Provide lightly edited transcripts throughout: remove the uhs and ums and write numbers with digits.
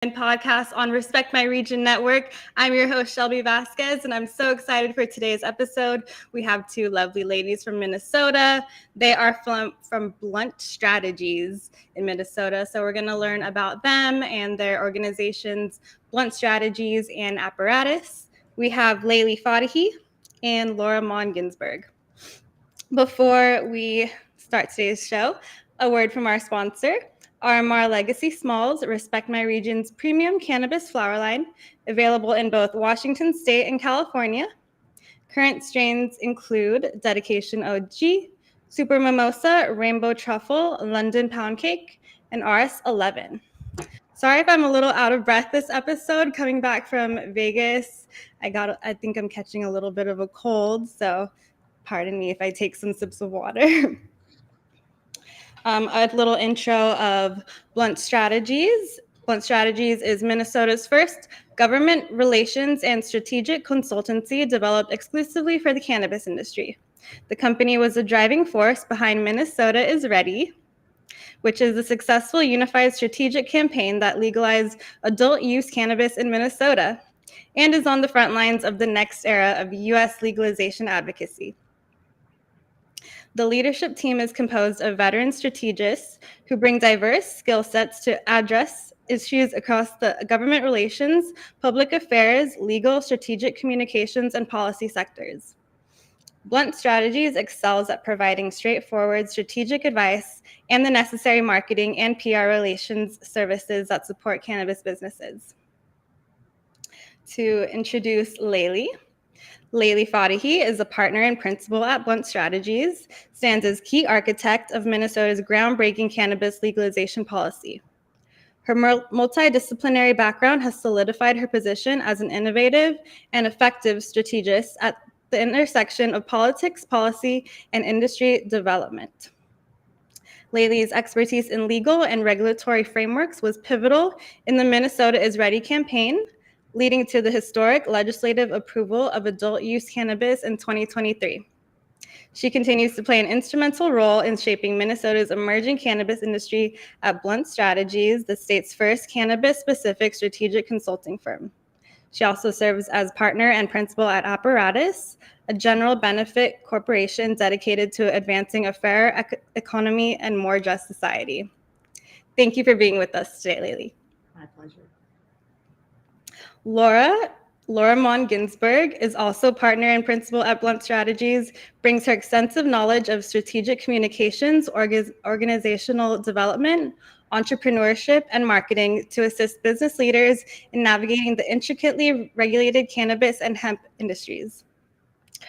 and podcast on Respect My Region Network. I'm your host, Shelby Vasquez, and I'm so excited for today's episode. We have two lovely ladies from Minnesota. They are from Blunt Strategies in Minnesota, so we're going to learn about them and their organizations, Blunt Strategies and Apparatus. We have Layli Fadahi and Laura Mon Ginsberg. Before we start today's show, a word from our sponsor. RMR Legacy Smalls, Respect My Region's premium cannabis flower line, available in both Washington State and California. Current strains include Dedication OG, Super Mimosa, Rainbow Truffle, London Pound Cake, and RS11. Sorry if I'm a little out of breath this episode. Coming back from Vegas, I think I'm catching a little bit of a cold, so pardon me if I take some sips of water. A little intro of Blunt Strategies. Blunt Strategies is Minnesota's first government relations and strategic consultancy developed exclusively for the cannabis industry. The company was the driving force behind Minnesota is Ready, which is a successful unified strategic campaign that legalized adult use cannabis in Minnesota and is on the front lines of the next era of U.S. legalization advocacy. The leadership team is composed of veteran strategists who bring diverse skill sets to address issues across the government relations, public affairs, legal, strategic communications, and policy sectors. Blunt Strategies excels at providing straightforward strategic advice and the necessary marketing and PR relations services that support cannabis businesses. To introduce Layli. Layli Fadahi is a partner and principal at Blunt Strategies, stands as key architect of Minnesota's groundbreaking cannabis legalization policy. Her multidisciplinary background has solidified her position as an innovative and effective strategist at the intersection of politics, policy, and industry development. Layli's expertise in legal and regulatory frameworks was pivotal in the Minnesota is Ready campaign, leading to the historic legislative approval of adult use cannabis in 2023. She continues to play an instrumental role in shaping Minnesota's emerging cannabis industry at Blunt Strategies, the state's first cannabis-specific strategic consulting firm. She also serves as partner and principal at Apparatus, a general benefit corporation dedicated to advancing a fairer economy and more just society. Thank you for being with us today, Layli. My pleasure. Laura Mon Ginsberg is also partner and principal at Blunt Strategies, brings her extensive knowledge of strategic communications, organizational development, entrepreneurship, and marketing to assist business leaders in navigating the intricately regulated cannabis and hemp industries.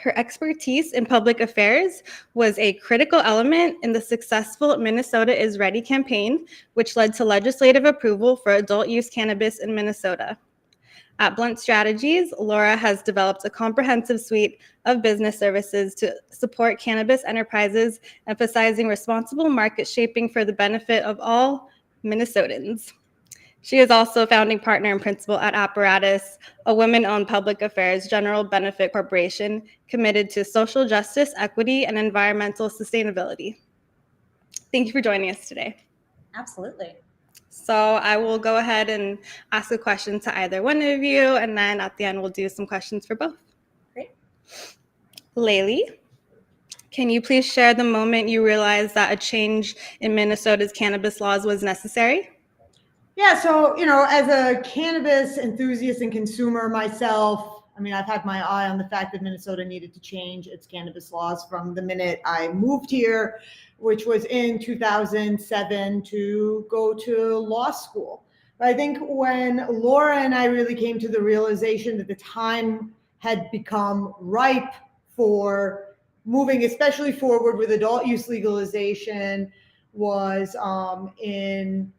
Her expertise in public affairs was a critical element in the successful Minnesota is Ready campaign, which led to legislative approval for adult use cannabis in Minnesota. At Blunt Strategies, Laura has developed a comprehensive suite of business services to support cannabis enterprises, emphasizing responsible market shaping for the benefit of all Minnesotans. She is also founding partner and principal at Apparatus, a women-owned public affairs general benefit corporation committed to social justice, equity, and environmental sustainability. Thank you for joining us today. Absolutely. So I will go ahead and ask a question to either one of you, and then at the end we'll do some questions for both. Great. Layli, can you please share the moment you realized that a change in Minnesota's cannabis laws was necessary? Yeah, so, as a cannabis enthusiast and consumer myself, I've had my eye on the fact that Minnesota needed to change its cannabis laws from the minute I moved here, which was in 2007, to go to law school. But I think when Laura and I really came to the realization that the time had become ripe for moving, especially forward with adult use legalization, was in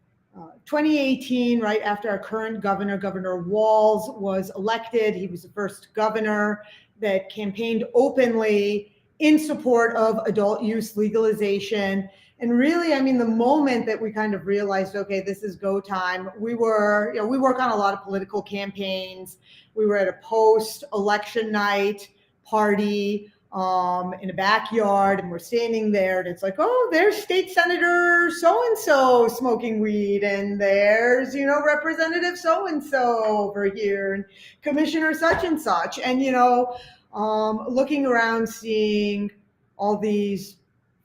2018, right after our current governor, Governor Walz, was elected. He was the first governor that campaigned openly in support of adult use legalization. And really, the moment that we kind of realized, okay, this is go time, we work on a lot of political campaigns. We were at a post-election night party in a backyard, and we're standing there, and it's like, oh, there's State Senator so-and-so smoking weed, and there's, Representative so-and-so over here, and Commissioner such and such. And, looking around, seeing all these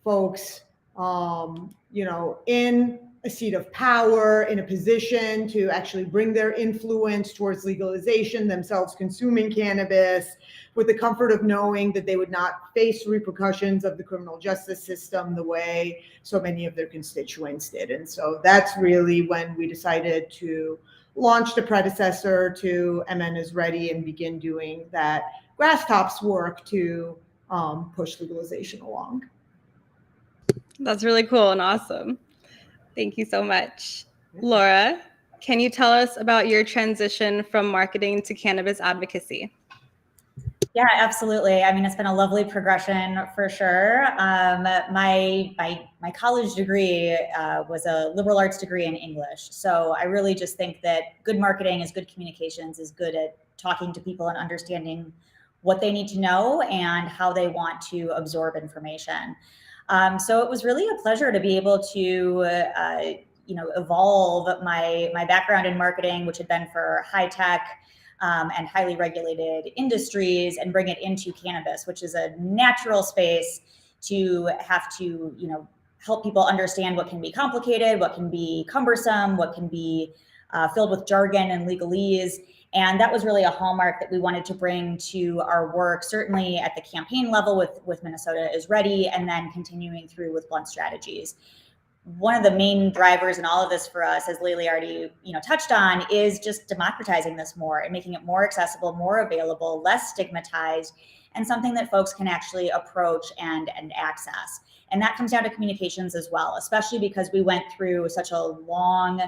folks, in a seat of power, in a position to actually bring their influence towards legalization, themselves consuming cannabis, with the comfort of knowing that they would not face repercussions of the criminal justice system the way so many of their constituents did. And so that's really when we decided to launch the predecessor to MN is Ready and begin doing that grass tops work to push legalization along. That's really cool and awesome. Thank you so much. Laura, can you tell us about your transition from marketing to cannabis advocacy? Yeah, absolutely. I mean, it's been a lovely progression for sure. My college degree was a liberal arts degree in English. So I really just think that good marketing is good communications, is good at talking to people and understanding what they need to know and how they want to absorb information. So it was really a pleasure to be able to, evolve my background in marketing, which had been for high tech and highly regulated industries, and bring it into cannabis, which is a natural space to have to, help people understand what can be complicated, what can be cumbersome, what can be filled with jargon and legalese. And that was really a hallmark that we wanted to bring to our work, certainly at the campaign level with Minnesota is Ready, and then continuing through with Blunt Strategies. One of the main drivers in all of this for us, as Layli already touched on, is just democratizing this more and making it more accessible, more available, less stigmatized, and something that folks can actually approach and access. And that comes down to communications as well, especially because we went through such a long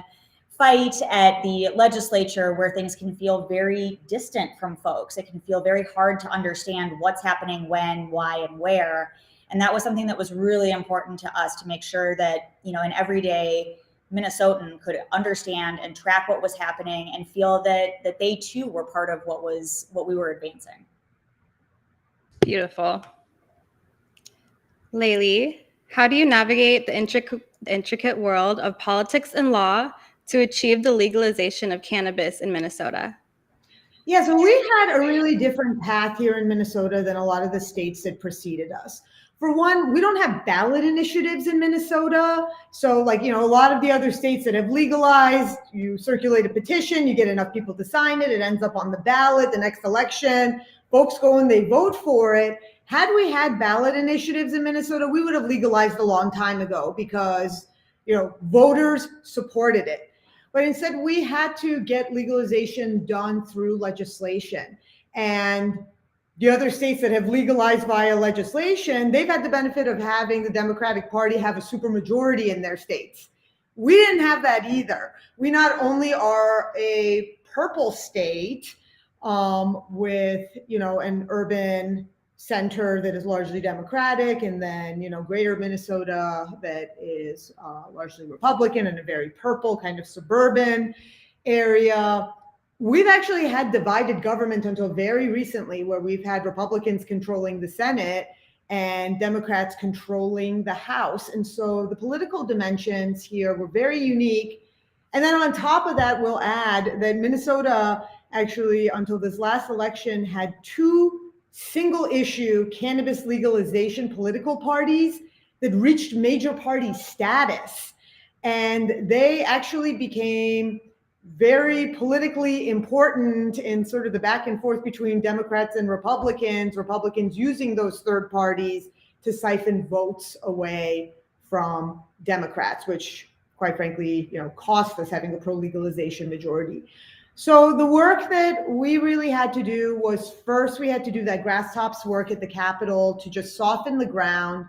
fight at the legislature where things can feel very distant from folks. It can feel very hard to understand what's happening when, why, and where. And that was something that was really important to us to make sure that, an everyday Minnesotan could understand and track what was happening and feel that they too were part of what we were advancing. Beautiful. Layli, how do you navigate the intricate world of politics and law to achieve the legalization of cannabis in Minnesota? Yeah, so we had a really different path here in Minnesota than a lot of the states that preceded us. For one, we don't have ballot initiatives in Minnesota. So a lot of the other states that have legalized, you circulate a petition, you get enough people to sign it, it ends up on the ballot the next election, folks go and they vote for it. Had we had ballot initiatives in Minnesota, we would have legalized a long time ago because, voters supported it. But instead, we had to get legalization done through legislation. And the other states that have legalized via legislation, they've had the benefit of having the Democratic Party have a supermajority in their states. We didn't have that either. We not only are a purple state with, an urban center that is largely Democratic, and then, greater Minnesota that is largely Republican, and a very purple kind of suburban area. We've actually had divided government until very recently, where we've had Republicans controlling the Senate and Democrats controlling the House. And so the political dimensions here were very unique. And then on top of that, we'll add that Minnesota actually, until this last election, had two single issue cannabis legalization political parties that reached major party status. And they actually became very politically important in sort of the back and forth between Democrats and Republicans using those third parties to siphon votes away from Democrats, which quite frankly, cost us having a pro-legalization majority. So the work that we really had to do was, first we had to do that grass tops work at the Capitol to just soften the ground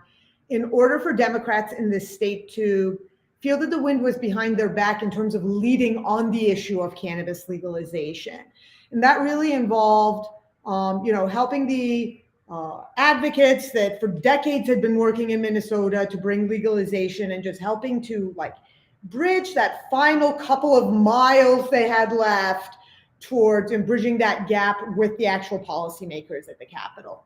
in order for Democrats in this state to feel that the wind was behind their back in terms of leading on the issue of cannabis legalization. And that really involved, helping the advocates that for decades had been working in Minnesota to bring legalization, and just helping to bridge that final couple of miles they had left towards and bridging that gap with the actual policymakers at the Capitol.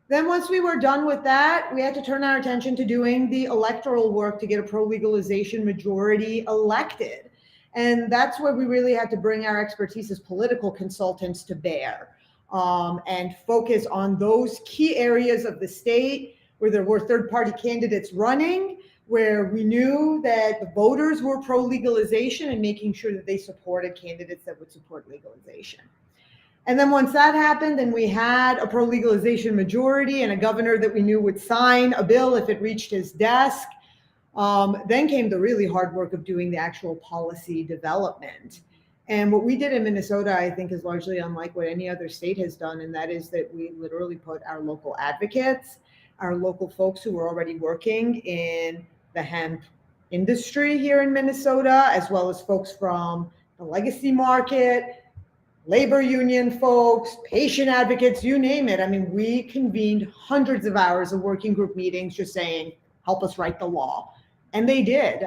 Then once we were done with that, we had to turn our attention to doing the electoral work to get a pro-legalization majority elected. And that's where we really had to bring our expertise as political consultants to bear, and focus on those key areas of the state where there were third-party candidates running, where we knew that the voters were pro-legalization, and making sure that they supported candidates that would support legalization. And then once that happened and we had a pro-legalization majority and a governor that we knew would sign a bill if it reached his desk, then came the really hard work of doing the actual policy development. And what we did in Minnesota, I think, is largely unlike what any other state has done, and that is that we literally put our local advocates, our local folks who were already working in the hemp industry here in Minnesota, as well as folks from the legacy market, labor union folks, patient advocates, you name it. I mean, we convened hundreds of hours of working group meetings just saying, help us write the law. And they did.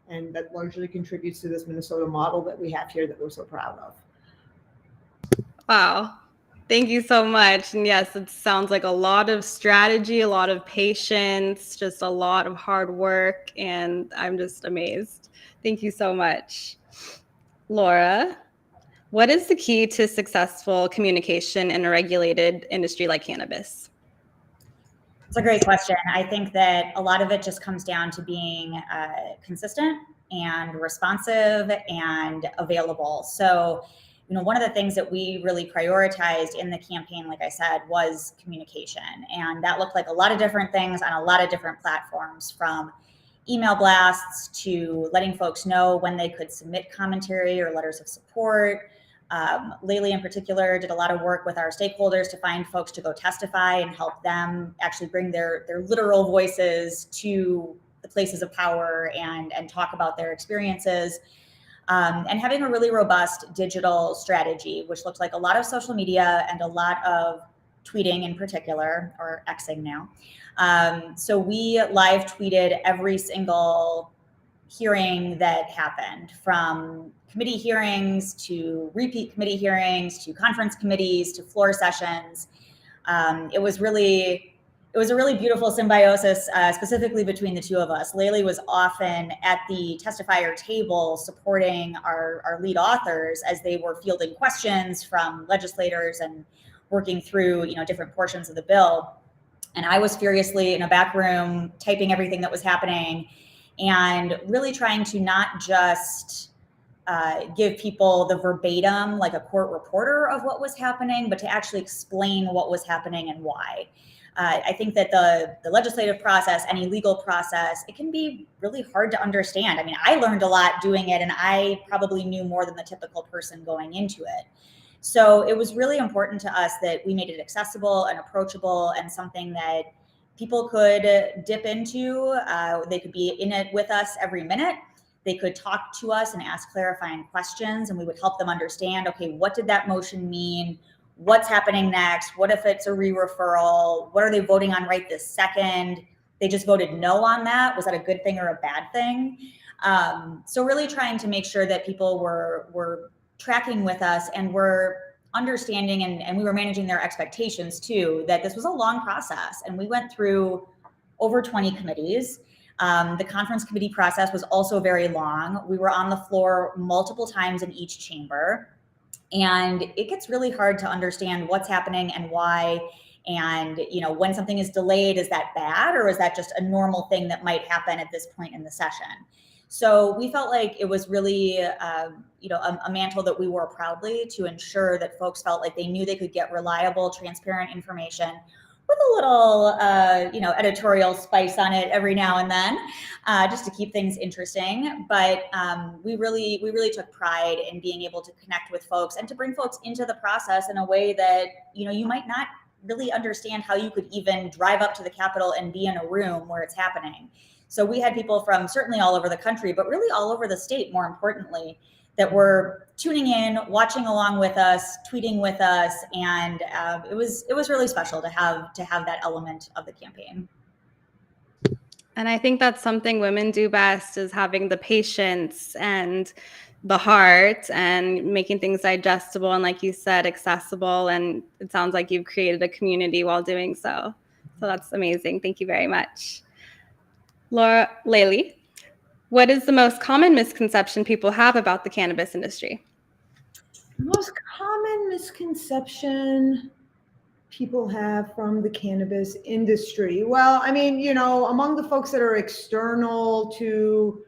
And that largely contributes to this Minnesota model that we have here that we're so proud of. Wow. Thank you so much. And yes, it sounds like a lot of strategy, a lot of patience, just a lot of hard work. And I'm just amazed. Thank you so much. Laura, what is the key to successful communication in a regulated industry like cannabis? It's a great question. I think that a lot of it just comes down to being consistent and responsive and available. So, one of the things that we really prioritized in the campaign, like I said, was communication. And that looked like a lot of different things on a lot of different platforms, from email blasts to letting folks know when they could submit commentary or letters of support. Laylee in particular did a lot of work with our stakeholders to find folks to go testify and help them actually bring their literal voices to the places of power and talk about their experiences. And having a really robust digital strategy, which looks like a lot of social media and a lot of tweeting in particular, or Xing now. So we live tweeted every single hearing that happened, from committee hearings to repeat committee hearings to conference committees to floor sessions. It was a really beautiful symbiosis, specifically between the two of us. Laylee was often at the testifier table supporting our lead authors as they were fielding questions from legislators and working through different portions of the bill. And I was furiously in a back room typing everything that was happening and really trying to not just give people the verbatim, like a court reporter, of what was happening, but to actually explain what was happening and why. I think that the legislative process, any legal process, it can be really hard to understand. I mean, I learned a lot doing it, and I probably knew more than the typical person going into it. So it was really important to us that we made it accessible and approachable and something that people could dip into. They could be in it with us every minute. They could talk to us and ask clarifying questions, and we would help them understand, okay, what did that motion mean? What's happening next? What if it's a re-referral? What are they voting on right this second? They just voted no on that. Was that a good thing or a bad thing? So really trying to make sure that people were tracking with us and were understanding, and we were managing their expectations too, that this was a long process. And we went through over 20 committees. The conference committee process was also very long. We were on the floor multiple times in each chamber. And it gets really hard to understand what's happening and why. And, when something is delayed, is that bad, or is that just a normal thing that might happen at this point in the session? So we felt like it was really, a mantle that we wore proudly, to ensure that folks felt like they knew they could get reliable, transparent information with a little, editorial spice on it every now and then, just to keep things interesting. But we really took pride in being able to connect with folks and to bring folks into the process in a way that, you might not really understand how you could even drive up to the Capitol and be in a room where it's happening. So we had people from certainly all over the country, but really all over the state, more importantly, that were tuning in, watching along with us, tweeting with us, and it was really special to have that element of the campaign. And I think that's something women do best, is having the patience and the heart and making things digestible and, like you said, accessible. And it sounds like you've created a community while doing so. So that's amazing. Thank you very much. Layli, what is the most common misconception people have about the cannabis industry? The most common misconception people have from the cannabis industry. Well, I mean, among the folks that are external to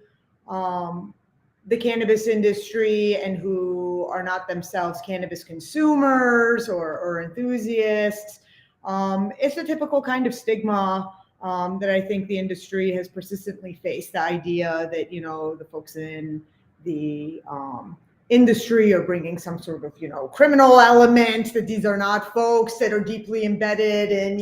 the cannabis industry and who are not themselves cannabis consumers or enthusiasts, it's a typical kind of stigma that I think the industry has persistently faced. The idea that, the folks in the industry are bringing some sort of, criminal element, that these are not folks that are deeply embedded in,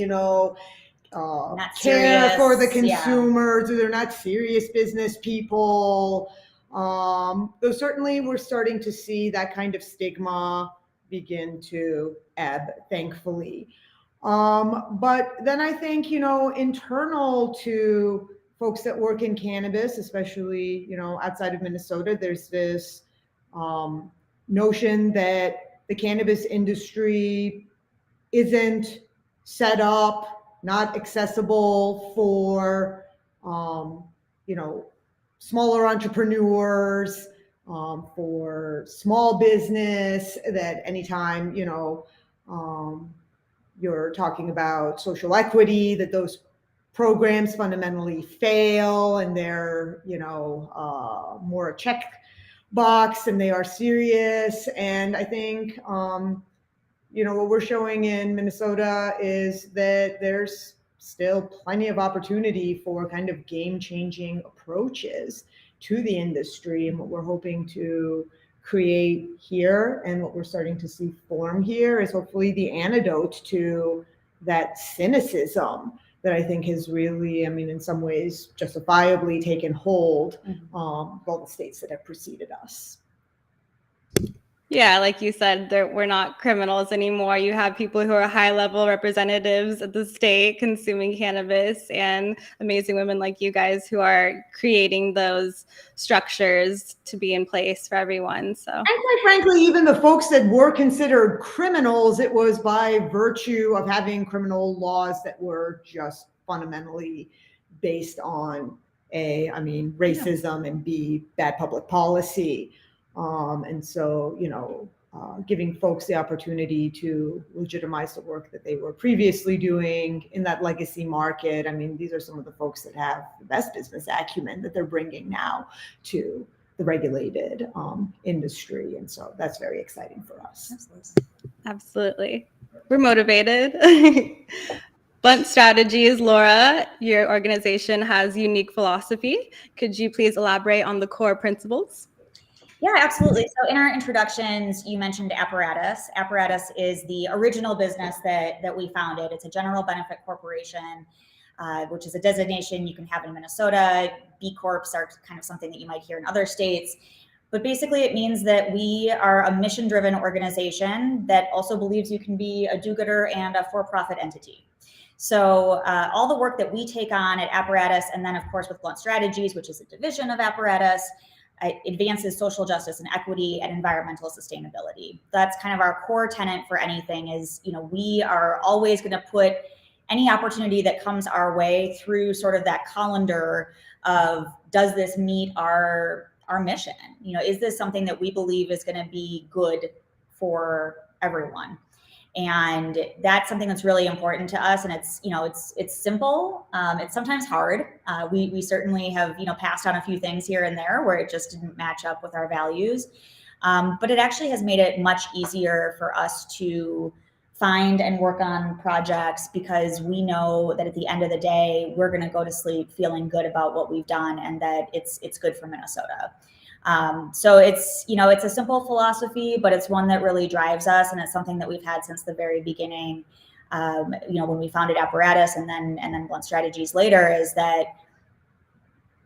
care for the consumers, or they're not serious business people. Though certainly we're starting to see that kind of stigma begin to ebb, thankfully. But then I think, internal to folks that work in cannabis, especially, outside of Minnesota, there's this notion that the cannabis industry isn't set up, not accessible for, smaller entrepreneurs, for small business, that anytime, you're talking about social equity, that those programs fundamentally fail and they're, more a check box and they are serious. And I think, what we're showing in Minnesota is that there's still plenty of opportunity for kind of game-changing approaches to the industry. And what we're hoping to create here and what we're starting to see form here is hopefully the antidote to that cynicism that I think has really, in some ways, justifiably taken hold of all the states that have preceded us. Yeah, like you said, we're not criminals anymore. You have people who are high-level representatives at the state consuming cannabis, and amazing women like you guys who are creating those structures to be in place for everyone. So, and quite frankly, even the folks that were considered criminals, it was by virtue of having criminal laws that were just fundamentally based on racism, and B, bad public policy. And so, giving folks the opportunity to legitimize the work that they were previously doing in that legacy market. These are some of the folks that have the best business acumen that they're bringing now to the regulated industry. And so that's very exciting for us. Absolutely. We're motivated. Blunt Strategies, Laura, your organization has unique philosophy. Could you please elaborate on the core principles? Yeah, absolutely. So in our introductions, you mentioned Apparatus. Apparatus is the original business that we founded. It's a general benefit corporation, which is a designation you can have in Minnesota. B Corps are kind of something that you might hear in other states. But basically, it means that we are a mission-driven organization that also believes you can be a do-gooder and a for-profit entity. So all the work that we take on at Apparatus, and then of course with Blunt Strategies, which is a division of Apparatus, advances social justice and equity and environmental sustainability. That's kind of our core tenet for anything is, we are always going to put any opportunity that comes our way through sort of that colander of, does this meet our mission? Is this something that we believe is going to be good for everyone? And that's something that's really important to us. And it's, it's simple. It's sometimes hard. We certainly have, passed on a few things here and there where it just didn't match up with our values. But it actually has made it much easier for us to find and work on projects, because we know that at the end of the day, we're going to go to sleep feeling good about what we've done and that it's good for Minnesota. So it's, it's a simple philosophy, but it's one that really drives us. And it's something that we've had since the very beginning. When we founded Apparatus and then Blunt Strategies later, is that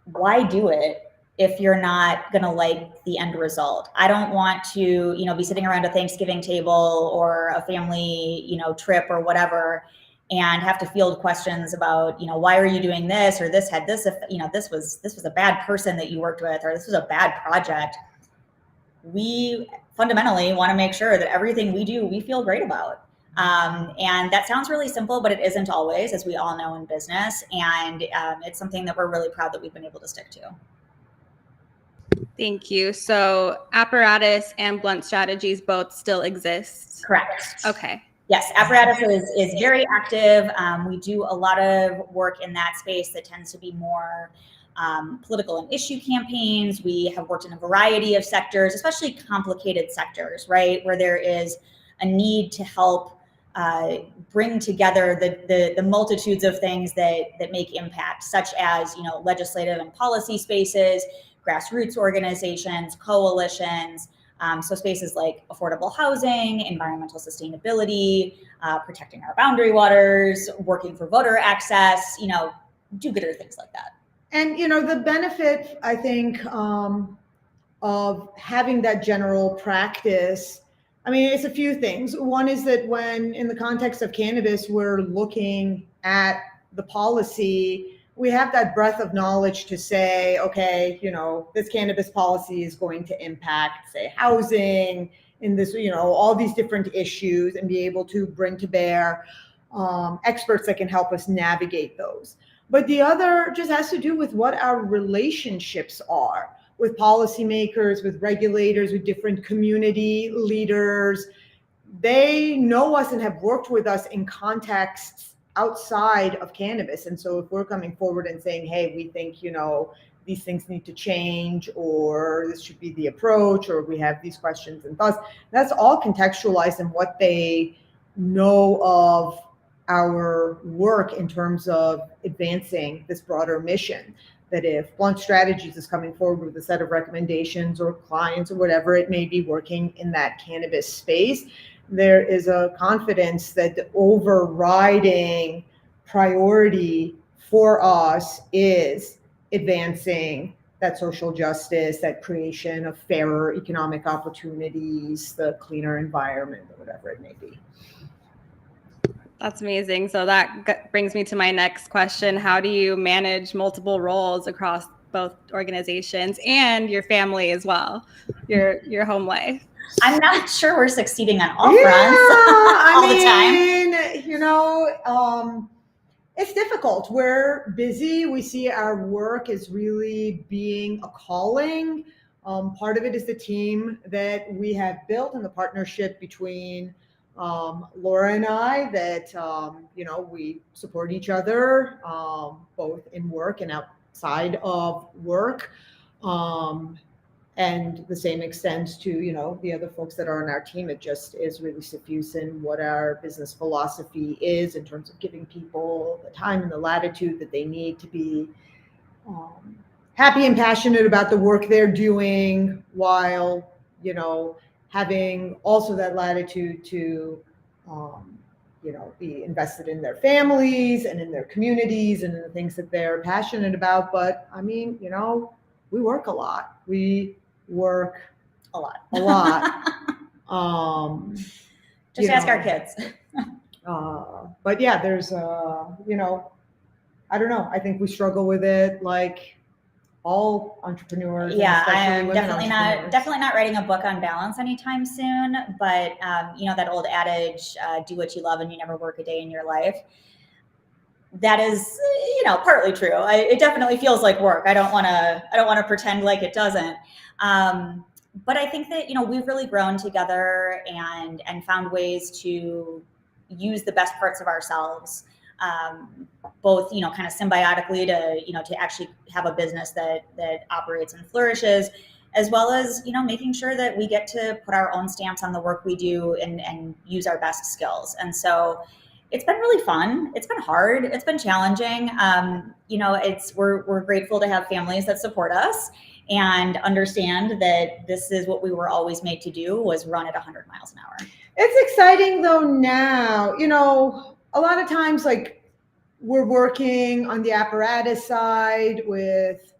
why do it if you're not going to like the end result? I don't want to, be sitting around a Thanksgiving table or a family, trip or whatever, and have to field questions about, why are you doing this, or this had this, if, this was a bad person that you worked with, or this was a bad project. we fundamentally want to make sure that everything we do, we feel great about. And that sounds really simple, but it isn't always, as we all know in business. And it's something that we're really proud that we've been able to stick to. Thank you. So Apparatus and Blunt Strategies both still exist? Correct. Okay. Yes, Apparatus is very active. We do a lot of work in that space that tends to be more political and issue campaigns. We have worked in a variety of sectors, especially complicated sectors, right, where there is a need to help bring together the multitudes of things that make impact, such as, you know, legislative and policy spaces, grassroots organizations, coalitions. So spaces like affordable housing, environmental sustainability, protecting our boundary waters, working for voter access, you know, do-gooder things like that. And, you know, the benefit, I think, of having that general practice, I mean, it's a few things. One is that when in the context of cannabis, we're looking at the policy, we have that breadth of knowledge to say, okay, you know, this cannabis policy is going to impact, say, housing in this, you know, all these different issues, and be able to bring to bear experts that can help us navigate those. But the other just has to do with what our relationships are with policymakers, with regulators, with different community leaders. They know us and have worked with us in contexts outside of cannabis. And so if we're coming forward and saying, hey, we think, you know, these things need to change, or this should be the approach, or we have these questions and thoughts, that's all contextualized in what they know of our work in terms of advancing this broader mission. That if Blunt Strategies is coming forward with a set of recommendations, or clients or whatever it may be working in that cannabis space, there is a confidence that the overriding priority for us is advancing that social justice, that creation of fairer economic opportunities, the cleaner environment, or whatever it may be. That's amazing. So that brings me to my next question. How do you manage multiple roles across both organizations and your family as well, your home life? I'm not sure we're succeeding on all fronts all the time. You know, it's difficult. We're busy. We see our work as really being a calling. Part of it is the team that we have built and the partnership between Laura and I, that, you know, we support each other, both in work and outside of work. And the same extends to, you know, the other folks that are on our team. It just is really suffused in what our business philosophy is in terms of giving people the time and the latitude that they need to be happy and passionate about the work they're doing, while, you know, having also that latitude to, you know, be invested in their families and in their communities and in the things that they're passionate about. But I mean, you know, we work a lot. We work a lot. Just ask our kids. But yeah, there's, you know, I don't know. I think we struggle with it like all entrepreneurs. Yeah, I am definitely not writing a book on balance anytime soon. But you know, that old adage, do what you love and you never work a day in your life. That is, you know, partly true. It definitely feels like work. I don't want to pretend like it doesn't. But I think that, you know, we've really grown together and found ways to use the best parts of ourselves, both, you know, kind of symbiotically to, you know, to actually have a business that operates and flourishes, as well as, you know, making sure that we get to put our own stamps on the work we do and use our best skills. And so it's been really fun. It's been hard. It's been challenging. You know, we're grateful to have families that support us and understand that this is what we were always made to do, was run at 100 miles an hour. It's exciting though now. You know, a lot of times, like, we're working on the apparatus side with,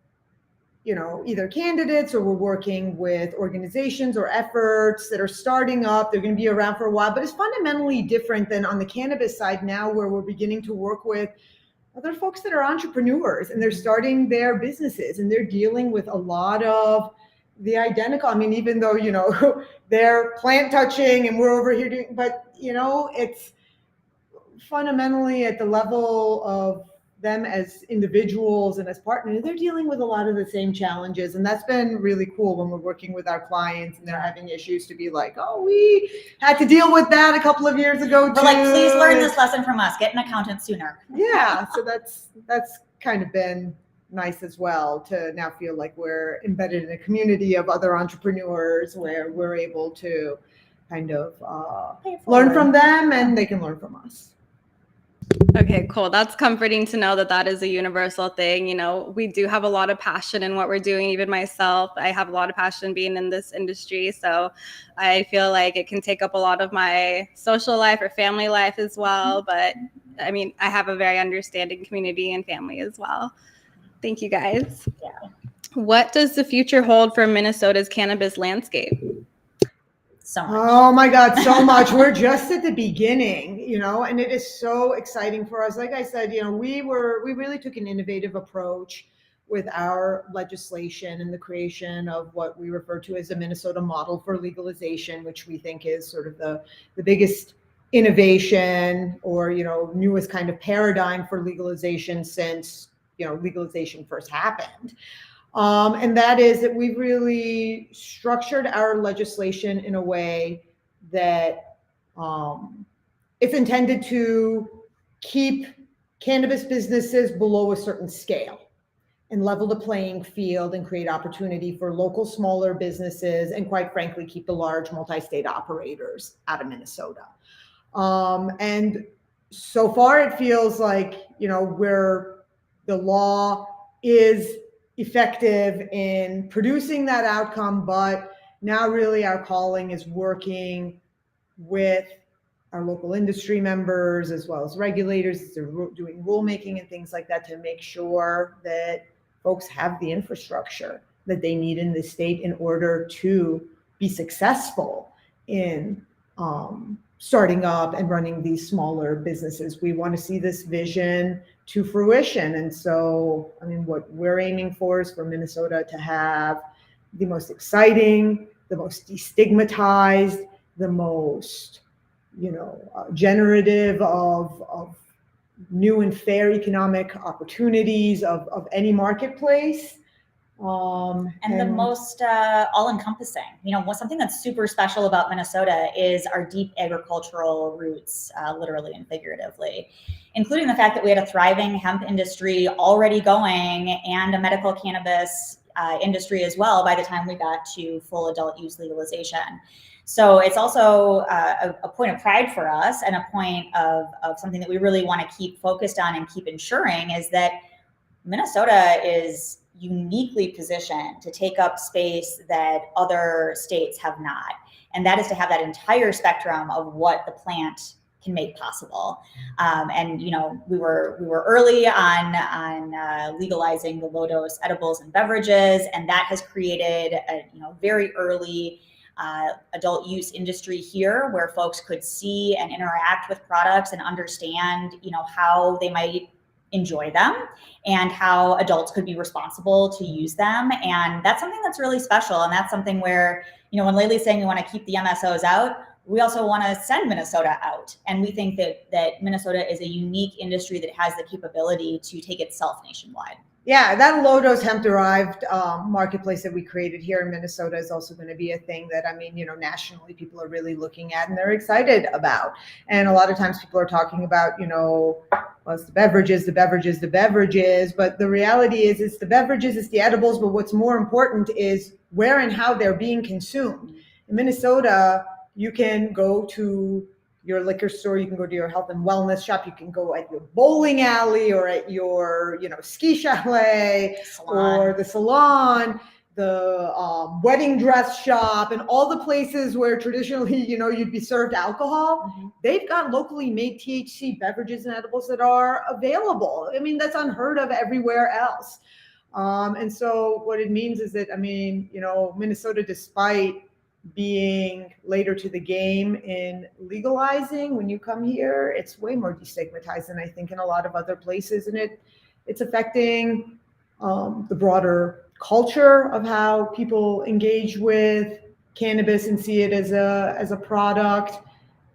you know, either candidates, or we're working with organizations or efforts that are starting up. They're going to be around for a while, but it's fundamentally different than on the cannabis side now, where we're beginning to work with other folks that are entrepreneurs and they're starting their businesses and they're dealing with a lot of the identical. I mean, even though, you know, they're plant touching and we're over here doing, but, you know, it's fundamentally at the level of them as individuals and as partners, they're dealing with a lot of the same challenges. And that's been really cool when we're working with our clients and they're having issues to be like, oh, we had to deal with that a couple of years ago too. We're like, please learn this lesson from us. Get an accountant sooner. Yeah, so that's kind of been nice as well, to now feel like we're embedded in a community of other entrepreneurs where we're able to kind of learn from them and they can learn from us. Okay, cool. That's comforting to know that that is a universal thing. You know, we do have a lot of passion in what we're doing. Even myself, I have a lot of passion being in this industry. So I feel like it can take up a lot of my social life or family life as well. But I mean, I have a very understanding community and family as well. Thank you, guys. Yeah. What does the future hold for Minnesota's cannabis landscape? So much. Oh my God, so much. We're just at the beginning, you know, and it is so exciting for us. Like I said, you know, we really took an innovative approach with our legislation and the creation of what we refer to as the Minnesota model for legalization, which we think is sort of the biggest innovation or, you know, newest kind of paradigm for legalization since, you know, legalization first happened. And that is that we've really structured our legislation in a way that it's intended to keep cannabis businesses below a certain scale and level the playing field and create opportunity for local smaller businesses and, quite frankly, keep the large multi-state operators out of Minnesota. And so far it feels like, you know, where the law is effective in producing that outcome, but now really our calling is working with our local industry members as well as regulators. They're doing rulemaking and things like that to make sure that folks have the infrastructure that they need in the state in order to be successful in starting up and running these smaller businesses. We want to see this vision to fruition. And so, I mean, what we're aiming for is for Minnesota to have the most exciting, the most destigmatized, the most, you know, generative of new and fair economic opportunities of any marketplace. And the most all-encompassing. You know, something that's super special about Minnesota is our deep agricultural roots, literally and figuratively, including the fact that we had a thriving hemp industry already going and a medical cannabis industry as well by the time we got to full adult use legalization. So it's also a point of pride for us and a point of something that we really want to keep focused on and keep ensuring is that Minnesota is uniquely positioned to take up space that other states have not. And that is to have that entire spectrum of what the plant can make possible. And, you know, we were early on legalizing the low dose edibles and beverages, and that has created a, you know, very early adult use industry here where folks could see and interact with products and understand, you know, how they might enjoy them and how adults could be responsible to use them. And that's something that's really special. And that's something where, you know, when Laylee's saying we want to keep the MSOs out, we also want to send Minnesota out. And we think that Minnesota is a unique industry that has the capability to take itself nationwide. Yeah, that low dose hemp derived marketplace that we created here in Minnesota is also going to be a thing that, I mean, you know, nationally people are really looking at and they're excited about. And a lot of times people are talking about, you know, well, it's the beverages, but the reality is it's the beverages, it's the edibles, but what's more important is where and how they're being consumed. In Minnesota, you can go to your liquor store, you can go to your health and wellness shop, you can go at your bowling alley or at your, you know, ski chalet or the salon, the wedding dress shop, and all the places where traditionally, you know, you'd be served alcohol. Mm-hmm. They've got locally made THC beverages and edibles that are available. I mean, that's unheard of everywhere else. And so what it means is that, I mean, you know, Minnesota, despite being later to the game in legalizing, when you come here, it's way more destigmatized than I think in a lot of other places, and it's affecting the broader culture of how people engage with cannabis and see it as a product.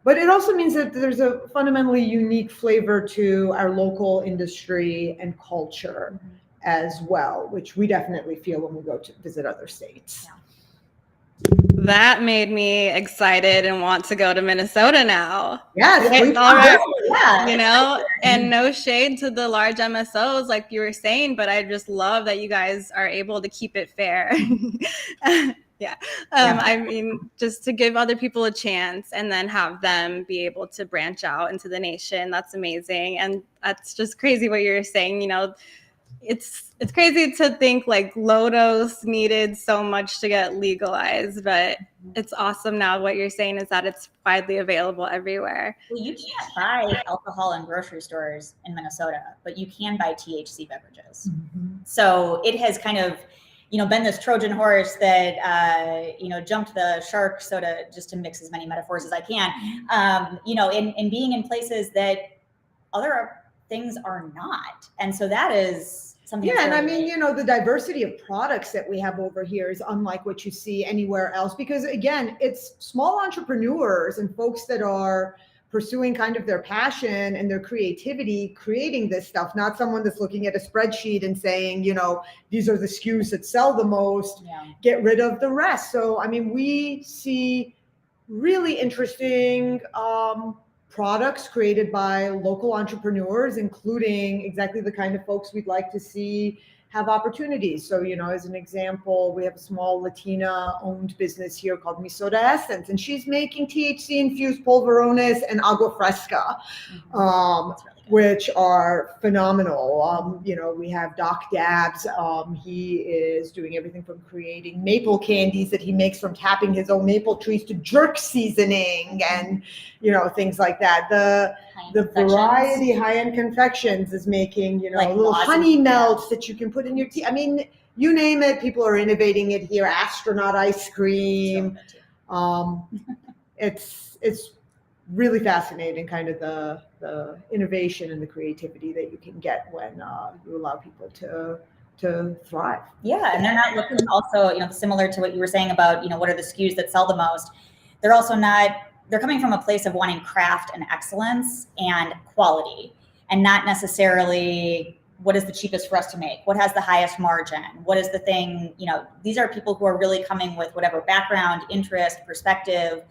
But it also means that there's a fundamentally unique flavor to our local industry and culture as well, which we definitely feel when we go to visit other states. That made me excited and want to go to Minnesota now. Yes, It's all right. Yeah. You know, and no shade to the large MSOs like you were saying, but I just love that you guys are able to keep it fair. I mean, just to give other people a chance and then have them be able to branch out into the nation. That's amazing. And that's just crazy what you're saying. You know, it's crazy to think like low dose needed so much to get legalized, but it's awesome now. What you're saying is that it's widely available everywhere. Well, you can't buy alcohol in grocery stores in Minnesota, but you can buy THC beverages. Mm-hmm. So it has kind of, been this Trojan horse that, jumped the shark, just to mix as many metaphors as I can, in being in places that other things are not. And so that is something. Yeah. And I mean, the diversity of products that we have over here is unlike what you see anywhere else, because again, it's small entrepreneurs and folks that are pursuing kind of their passion and their creativity, creating this stuff, not someone that's looking at a spreadsheet and saying, these are the SKUs that sell the most, get rid of the rest. So, I mean, we see really interesting products created by local entrepreneurs, including exactly the kind of folks we'd like to see have opportunities. So, as an example, we have a small Latina-owned business here called Misoda Essence, and she's making THC-infused polvorones and agua fresca, which are phenomenal. We have Doc Dabs. He is doing everything from creating maple candies that he makes from tapping his own maple trees to jerk seasoning and, things like that. The variety high-end confections is making, like little honey melts that you can put in your tea. I mean, you name it, people are innovating it here. Astronaut ice cream. It's really fascinating, kind of the innovation and the creativity that you can get when you allow people to thrive. Yeah, and they're not looking also, similar to what you were saying about, what are the SKUs that sell the most. They're also not. They're coming from a place of wanting craft and excellence and quality, and not necessarily what is the cheapest for us to make, what has the highest margin, what is the thing, these are people who are really coming with whatever background, interest, perspective,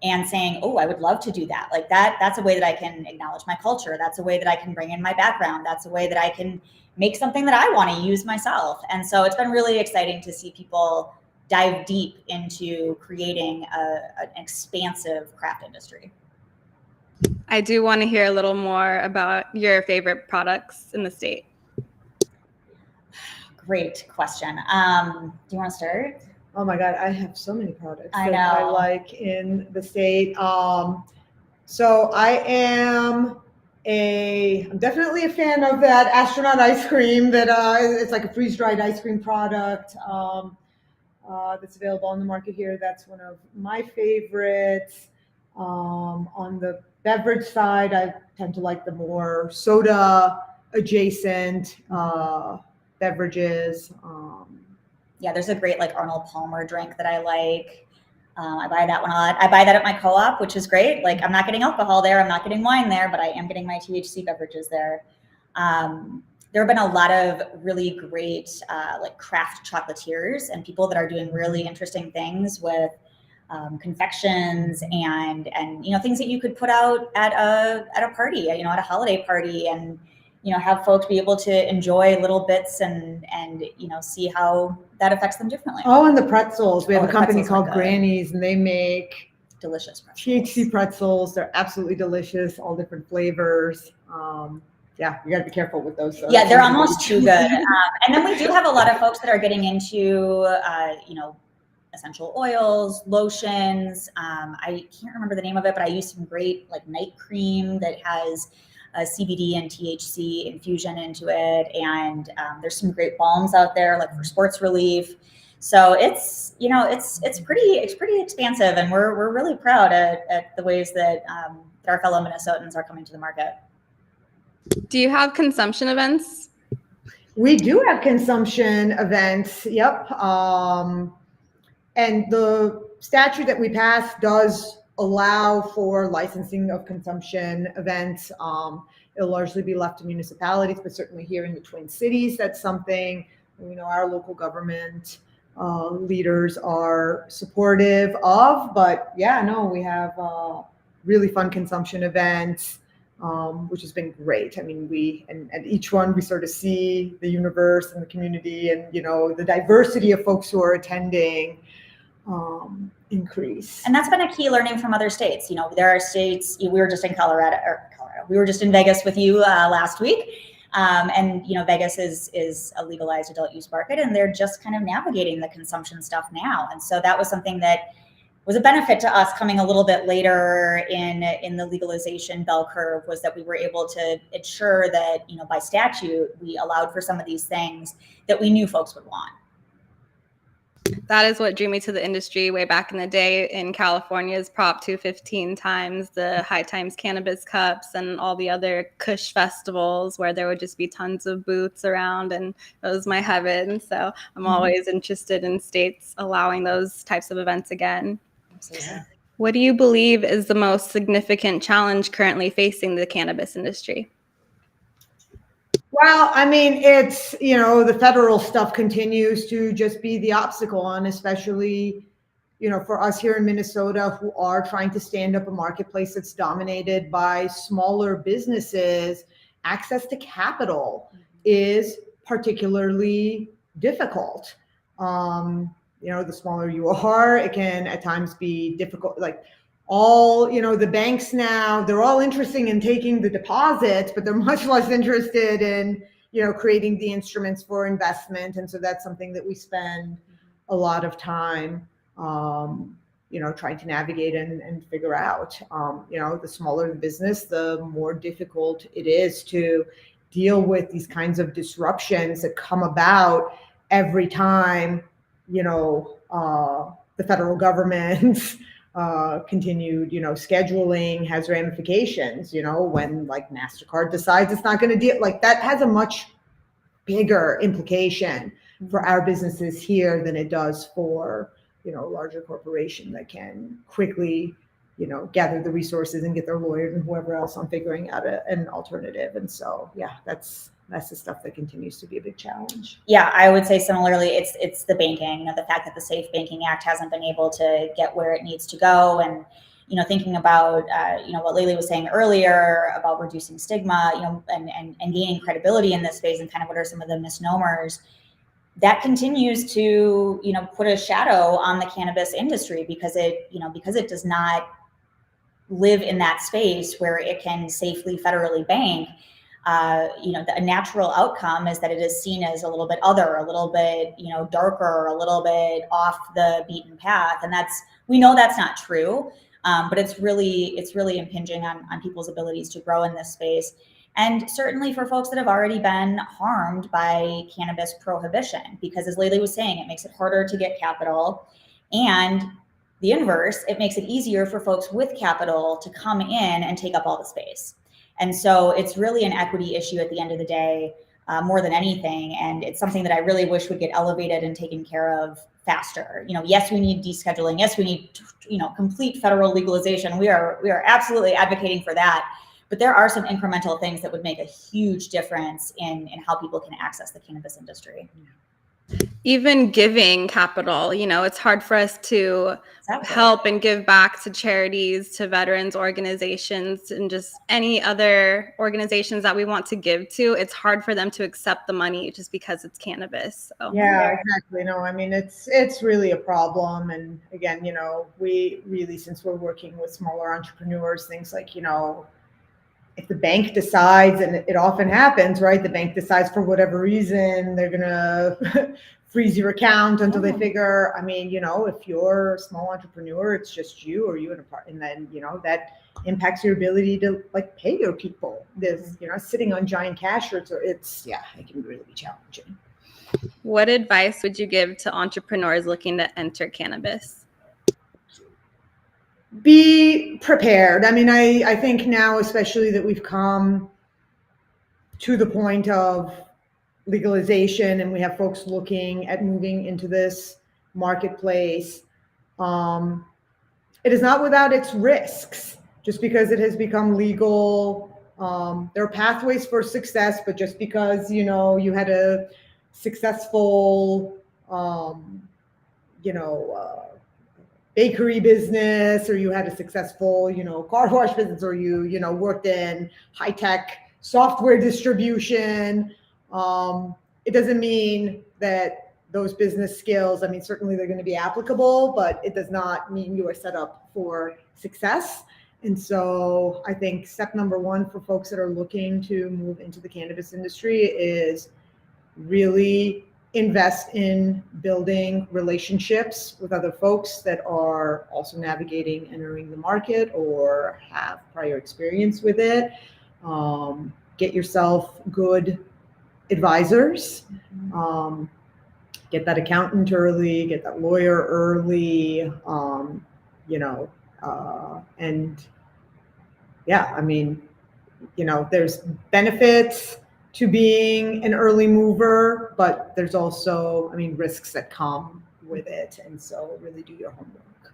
and saying, oh, I would love to do that. Like that's a way that I can acknowledge my culture. That's a way that I can bring in my background. That's a way that I can make something that I want to use myself. And so it's been really exciting to see people dive deep into creating an expansive craft industry. I do want to hear a little more about your favorite products in the state. Great question. Do you want to start? Oh my God, I have so many products I that I know. like in the state. So I'm definitely a fan of that astronaut ice cream that it's like a freeze-dried ice cream product that's available on the market here. That's one of my favorites. On the beverage side, I tend to like the more soda adjacent beverages. Yeah, there's a great like Arnold Palmer drink that I like. I buy that one a lot. I buy that at my co-op, which is great. Like I'm not getting alcohol there, I'm not getting wine there, but I am getting my THC beverages there. There have been a lot of really great like craft chocolatiers and people that are doing really interesting things with confections and things that you could put out at a party, at a holiday party, and have folks be able to enjoy little bits and see how that affects them differently. Oh, and the pretzels. We have a company pretzels are called good. Granny's, and they make Delicious pretzels. THC pretzels. They're absolutely delicious, all different flavors. Yeah, you got to be careful with those. Yeah, they're almost too good. And then we do have a lot of folks that are getting into, essential oils, lotions. I can't remember the name of it, but I use some great like night cream that has CBD and THC infusion into it. And there's some great balms out there, like for sports relief. So it's pretty expansive, and we're really proud at the ways that our fellow Minnesotans are coming to the market. Do you have consumption events? We do have consumption events. Yep. And the statute that we passed does allow for licensing of consumption events. It'll largely be left to municipalities, but certainly here in the Twin Cities, that's something our local government leaders are supportive of. But yeah, no, we have really fun consumption events, which has been great. I mean, at each one we sort of see the universe and the community and the diversity of folks who are attending increase. And that's been a key learning from other states. There are states, we were just in Colorado, we were just in Vegas with you last week. And Vegas is a legalized adult use market, and they're just kind of navigating the consumption stuff now. And so that was something that was a benefit to us coming a little bit later in the legalization bell curve, was that we were able to ensure that, by statute, we allowed for some of these things that we knew folks would want. That is what drew me to the industry way back in the day in California's Prop 215 times, the High Times Cannabis Cups, and all the other Kush festivals where there would just be tons of booths around, and it was my heaven. So I'm always interested in states allowing those types of events again. Absolutely. What do you believe is the most significant challenge currently facing the cannabis industry? Well, I mean, it's, the federal stuff continues to just be the obstacle, and especially, for us here in Minnesota who are trying to stand up a marketplace that's dominated by smaller businesses, access to capital is particularly difficult. The smaller you are, it can at times be difficult. Like, the banks now, they're all interested in taking the deposits, but they're much less interested in, creating the instruments for investment. And so that's something that we spend a lot of time, trying to navigate and figure out. The smaller the business, the more difficult it is to deal with these kinds of disruptions that come about every time, the federal government continued, scheduling has ramifications, when like MasterCard decides it's not going to deal, like that has a much bigger implication for our businesses here than it does for, a larger corporation that can quickly, gather the resources and get their lawyers and whoever else on figuring out an alternative. And so, yeah, that's the stuff that continues to be a big challenge. Yeah, I would say similarly, it's the banking, the fact that the Safe Banking Act hasn't been able to get where it needs to go. And, thinking about, what Laylee was saying earlier about reducing stigma, and gaining credibility in this space, and kind of what are some of the misnomers that continues to, put a shadow on the cannabis industry, because it does not live in that space where it can safely federally bank. A natural outcome is that it is seen as a little bit other, a little bit, darker, a little bit off the beaten path. And we know that's not true, but it's really impinging on people's abilities to grow in this space. And certainly for folks that have already been harmed by cannabis prohibition, because as Laylee was saying, it makes it harder to get capital, and the inverse, it makes it easier for folks with capital to come in and take up all the space. And so it's really an equity issue at the end of the day, more than anything. And it's something that I really wish would get elevated and taken care of faster. Yes, we need descheduling. Yes, we need, complete federal legalization. We are absolutely advocating for that. But there are some incremental things that would make a huge difference in how people can access the cannabis industry. Even giving capital, it's hard for us to help and give back to charities, to veterans organizations, and just any other organizations that we want to give to. It's hard for them to accept the money just because it's cannabis. So. Yeah, exactly. No, I mean, it's really a problem. And again, we really, since we're working with smaller entrepreneurs, things like, if the bank decides, and it often happens, right? The bank decides for whatever reason, they're going to freeze your account until they figure, I mean, if you're a small entrepreneur, it's just you or you and a partner, and then, that impacts your ability to like pay your people. There's, sitting on giant cash, or it can really be challenging. What advice would you give to entrepreneurs looking to enter cannabis? Be prepared. I mean, I think now, especially that we've come to the point of, legalization and we have folks looking at moving into this marketplace, it is not without its risks. Just because it has become legal, there are pathways for success, but just because, you know, you had a successful, bakery business, or you had a successful, car wash business, or you worked in high-tech software distribution, it doesn't mean that those business skills, I mean, certainly they're going to be applicable, but it does not mean you are set up for success. And so I think step number one for folks that are looking to move into the cannabis industry is really invest in building relationships with other folks that are also navigating entering the market or have prior experience with it. Get yourself good advisors. Get that accountant early, get that lawyer early, and yeah, I mean, there's benefits to being an early mover, but there's also, I mean, risks that come with it. And so really do your homework.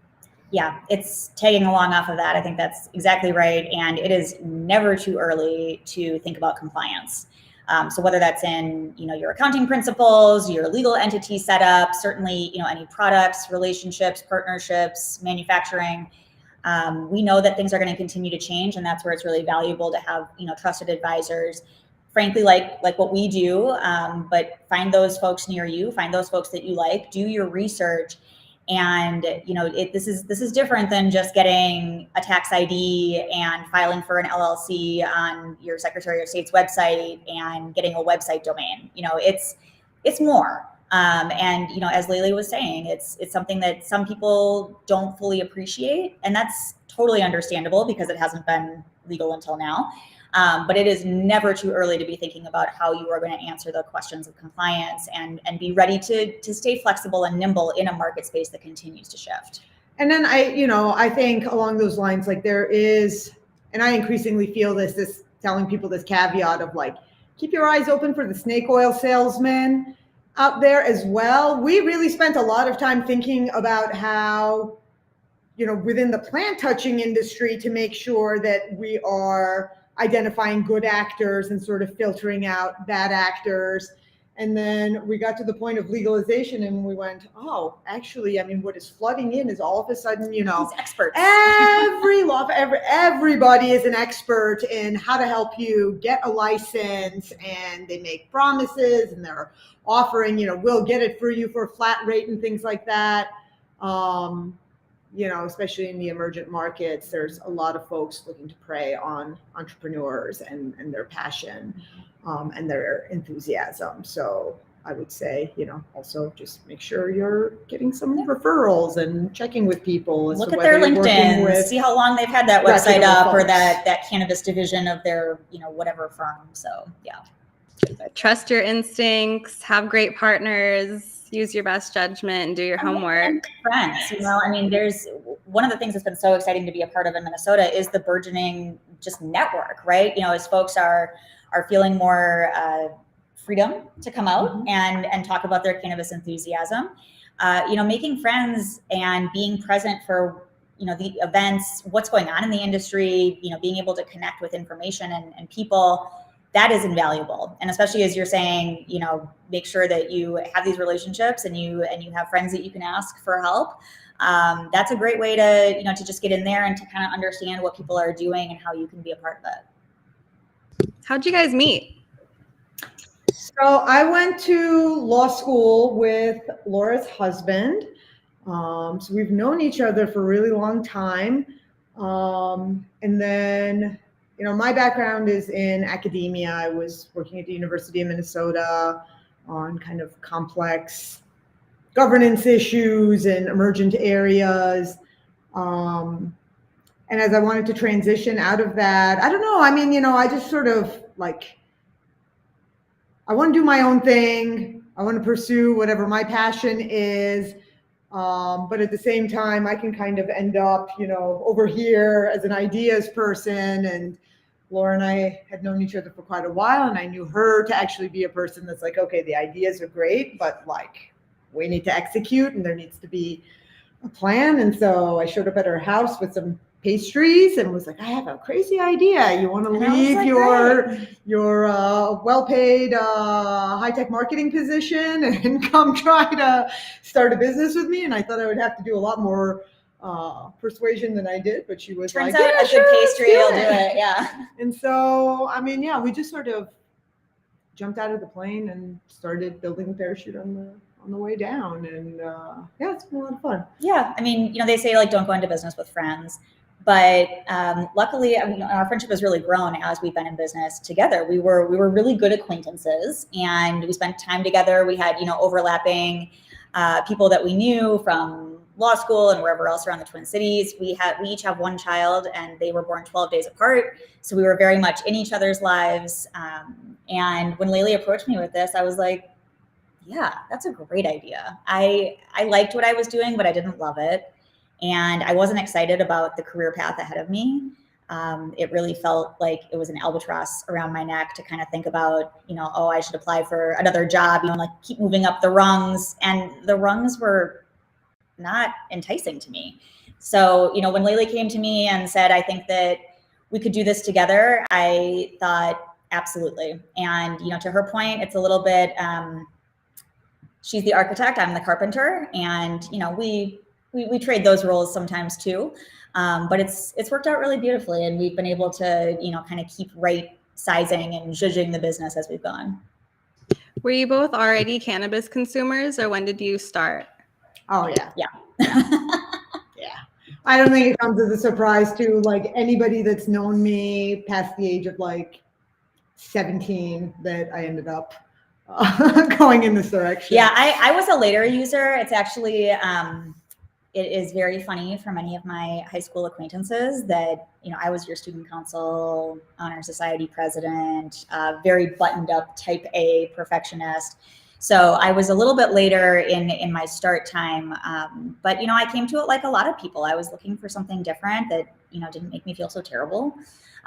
Yeah, it's tagging along off of that. I think that's exactly right. And it is never too early to think about compliance. So whether that's in, your accounting principles, your legal entity setup, certainly, any products, relationships, partnerships, manufacturing, we know that things are going to continue to change. And that's where it's really valuable to have, trusted advisors, frankly, like what we do, but find those folks near you, find those folks that you like, do your research. And, this is different than just getting a tax ID and filing for an LLC on your Secretary of State's website and getting a website domain. It's more. And, as Laylee was saying, it's something that some people don't fully appreciate, and that's totally understandable because it hasn't been legal until now. But it is never too early to be thinking about how you are going to answer the questions of compliance and be ready to stay flexible and nimble in a market space that continues to shift. And then I think along those lines, like there is, and I increasingly feel this telling people this caveat of like, keep your eyes open for the snake oil salesman out there as well. We really spent a lot of time thinking about how, within the plant touching industry to make sure that we are identifying good actors and sort of filtering out bad actors. And then we got to the point of legalization and we went, oh, actually, I mean, what is flooding in is all of a sudden, These experts. Everybody is an expert in how to help you get a license, and they make promises and they're offering, we'll get it for you for a flat rate and things like that. Especially in the emergent markets, there's a lot of folks looking to prey on entrepreneurs and their passion and their enthusiasm. So I would say, also just make sure you're getting some referrals and checking with people. Look at their LinkedIn, see how long they've had that website up or that cannabis division of their, whatever firm. So yeah. Trust your instincts, have great partners, use your best judgment, and do your homework. And friends, there's one of the things that's been so exciting to be a part of in Minnesota is the burgeoning just network, right? As folks are feeling more freedom to come out and talk about their cannabis enthusiasm, making friends and being present for, the events, what's going on in the industry, being able to connect with information and people. That is invaluable. And especially as you're saying, make sure that you have these relationships and you have friends that you can ask for help. That's a great way to just get in there and to kind of understand what people are doing and how you can be a part of it. How'd you guys meet? So I went to law school with Laura's husband. So we've known each other for a really long time. And then my background is in academia. I was working at the University of Minnesota on kind of complex governance issues in emergent areas. And as I wanted to transition out of that, I don't know. I mean, I just sort of like, I want to do my own thing. I want to pursue whatever my passion is. But at the same time, I can kind of end up, over here as an ideas person and, Laura and I had known each other for quite a while, and I knew her to actually be a person that's like, okay, the ideas are great, but like we need to execute and there needs to be a plan. And so I showed up at her house with some pastries and was like, I have a crazy idea. You want to And I was leave like, your "Great." your well-paid high-tech marketing position and come try to start a business with me? And I thought I would have to do a lot more persuasion than I did, but she was Turns like, out yeah, a sure, good let's pastry do will do it. Yeah. And so, I mean, yeah, we just sort of jumped out of the plane and started building the parachute on the way down. And yeah, it's been a lot of fun. Yeah, I mean, they say like don't go into business with friends, but luckily, I mean, our friendship has really grown as we've been in business together. We were really good acquaintances, and we spent time together. We had overlapping people that we knew from law school and wherever else around the Twin Cities. We each have one child, and they were born 12 days apart, so we were very much in each other's lives. And when Laylee approached me with this, I was like, yeah, that's a great idea. I liked what I was doing, but I didn't love it. And I wasn't excited about the career path ahead of me. It really felt like it was an albatross around my neck to kind of think about, oh, I should apply for another job, and like keep moving up the rungs. And the rungs were not enticing to me. So, when Laylee came to me and said, I think that we could do this together, I thought, absolutely. And, to her point, it's a little bit, she's the architect, I'm the carpenter, and we trade those roles sometimes too. But it's worked out really beautifully, and we've been able to kind of keep right sizing and zhuzhing the business as we've gone. Were you both already cannabis consumers, or when did you start? Oh yeah, Yeah. yeah. I don't think it comes as a surprise to like anybody that's known me past the age of like 17 that I ended up going in this direction. Yeah, I was a later user. It's actually, it is very funny for many of my high school acquaintances that, I was your student council, honor society president, very buttoned up type A perfectionist. So I was a little bit later in my start time. But, I came to it like a lot of people. I was looking for something different that, didn't make me feel so terrible.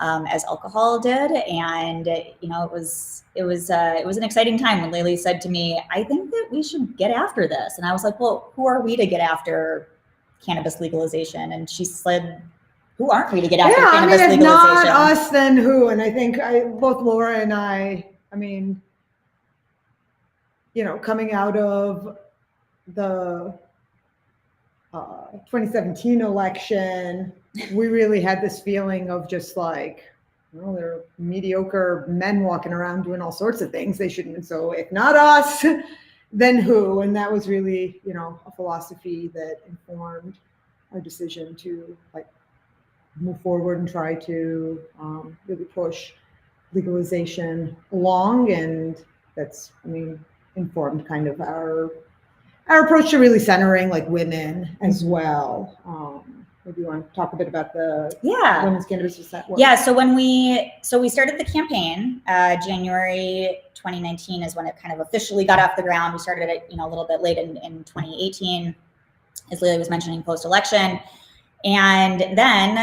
As alcohol did, and it was an exciting time when Laylee said to me, I think that we should get after this. And I was like, well, who are we to get after cannabis legalization? And she said, who aren't we to get after cannabis legalization? If not us, then who? And I think both Laura and I mean, coming out of the 2017 election, we really had this feeling of just like, there are mediocre men walking around doing all sorts of things they shouldn't. So if not us, then who? And that was really, a philosophy that informed our decision to like move forward and try to really push legalization along. And that's, informed kind of our approach to really centering like women as well. Maybe you want to talk a bit about the women's cannabis work? Yeah. So we started the campaign, January 2019 is when it kind of officially got off the ground. We started it, a little bit late in 2018, as Laylee was mentioning, post-election. And then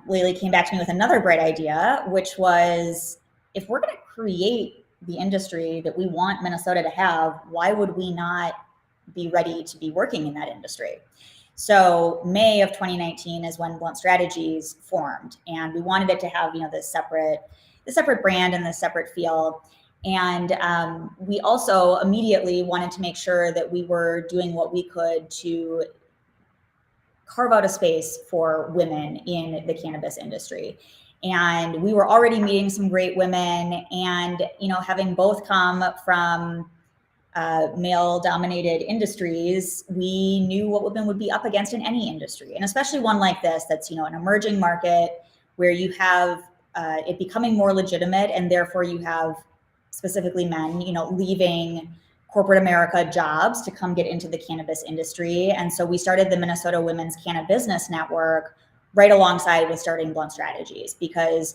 Laylee came back to me with another great idea, which was, if we're going to create the industry that we want Minnesota to have, why would we not be ready to be working in that industry? So May of 2019 is when Blunt Strategies formed, and we wanted it to have, the separate brand and the separate feel. And we also immediately wanted to make sure that we were doing what we could to carve out a space for women in the cannabis industry. And we were already meeting some great women, and, having both come from male-dominated industries, we knew what women would be up against in any industry, and especially one like this that's, an emerging market where you have it becoming more legitimate, and therefore you have specifically men, leaving corporate America jobs to come get into the cannabis industry. And so we started the Minnesota Women's Cannabusiness Network right alongside with starting Blunt Strategies, because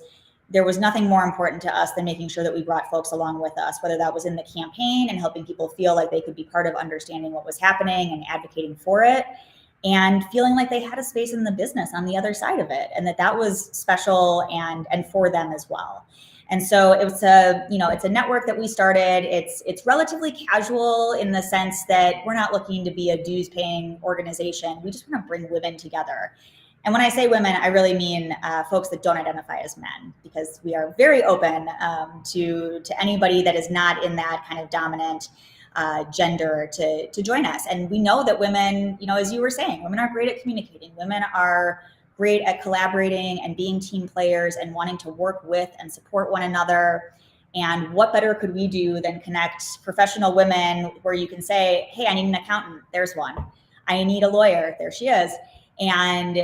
there was nothing more important to us than making sure that we brought folks along with us, whether that was in the campaign and helping people feel like they could be part of understanding what was happening and advocating for it, and feeling like they had a space in the business on the other side of it, and that was special and for them as well. And so it's a network that we started. It's relatively casual in the sense that we're not looking to be a dues paying organization. We just want to bring women together. And when I say women, I really mean folks that don't identify as men, because we are very open to anybody that is not in that kind of dominant gender to join us. And we know that women, as you were saying, women are great at communicating. Women are great at collaborating and being team players and wanting to work with and support one another. And what better could we do than connect professional women where you can say, hey, I need an accountant. There's one. I need a lawyer. There she is. And,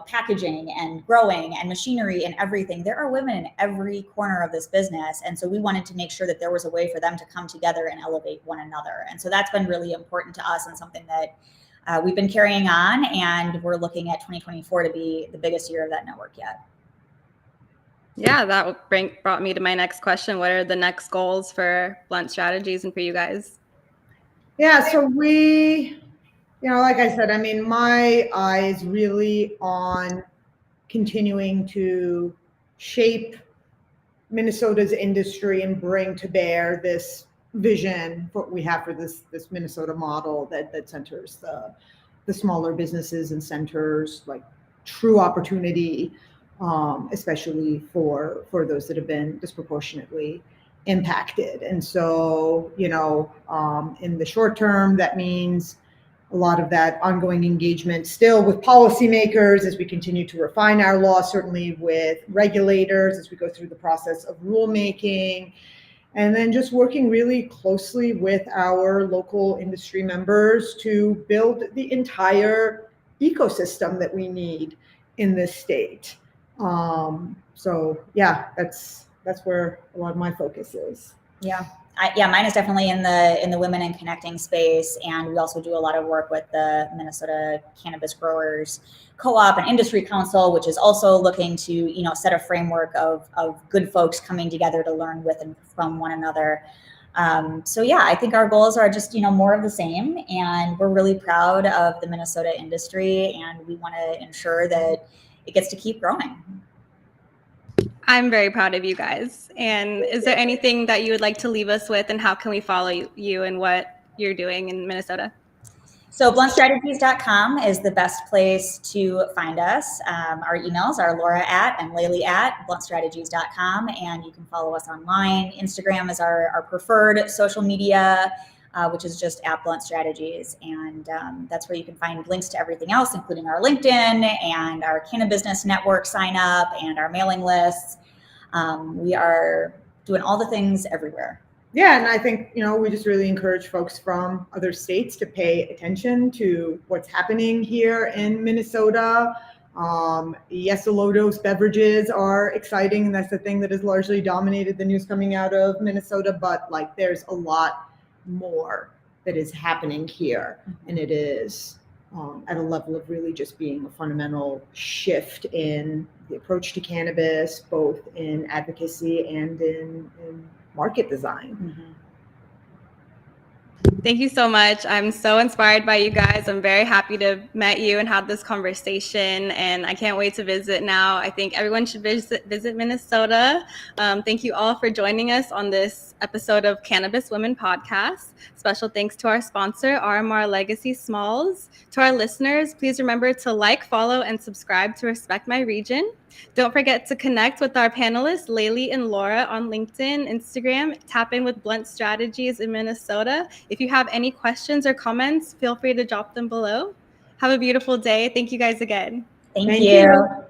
packaging and growing and machinery and everything. There are women in every corner of this business. And so we wanted to make sure that there was a way for them to come together and elevate one another. And so that's been really important to us and something that we've been carrying on. And we're looking at 2024 to be the biggest year of that network yet. Yeah, that brought me to my next question. What are the next goals for Blunt Strategies and for you guys? Yeah, so we, like I said, my eye is really on continuing to shape Minnesota's industry and bring to bear this vision what we have for this Minnesota model that centers the smaller businesses and centers like true opportunity, especially for those that have been disproportionately impacted. And so, in the short term, that means a lot of that ongoing engagement still with policymakers as we continue to refine our law, certainly with regulators as we go through the process of rulemaking, and then just working really closely with our local industry members to build the entire ecosystem that we need in this state. So yeah, that's where a lot of my focus is. Yeah. Mine is definitely in the women and connecting space, and we also do a lot of work with the Minnesota Cannabis Growers Co-op and Industry Council, which is also looking to set a framework of good folks coming together to learn with and from one another. So yeah, I think our goals are just more of the same, and we're really proud of the Minnesota industry, and we want to ensure that it gets to keep growing. I'm very proud of you guys. And is there anything that you would like to leave us with, and how can we follow you and what you're doing in Minnesota? So bluntstrategies.com is the best place to find us. Our emails are Laura and Laylee at bluntstrategies.com, and you can follow us online. Instagram is our preferred social media, which is just at Blunt Strategies. And that's where you can find links to everything else, including our LinkedIn and our Cannabusiness Network sign up and our mailing lists. We are doing all the things everywhere. Yeah, and I think, we just really encourage folks from other states to pay attention to what's happening here in Minnesota. Yes, low dose beverages are exciting, and that's the thing that has largely dominated the news coming out of Minnesota, but there's a lot more that is happening here, and it is at a level of really just being a fundamental shift in the approach to cannabis, both in advocacy and in market design. Mm-hmm. Thank you so much. I'm so inspired by you guys. I'm very happy to have met you and had this conversation, and I can't wait to visit now. I think everyone should visit Minnesota. Thank you all for joining us on this episode of Cannabis Women Podcast. Special thanks to our sponsor, RMR Legacy Smalls. To our listeners, please remember to like, follow, and subscribe to Respect My Region. Don't forget to connect with our panelists, Laylee and Laura, on LinkedIn, Instagram. Tap in with Blunt Strategies in Minnesota. If you have any questions or comments, feel free to drop them below. Have a beautiful day. Thank you guys again. Thank you.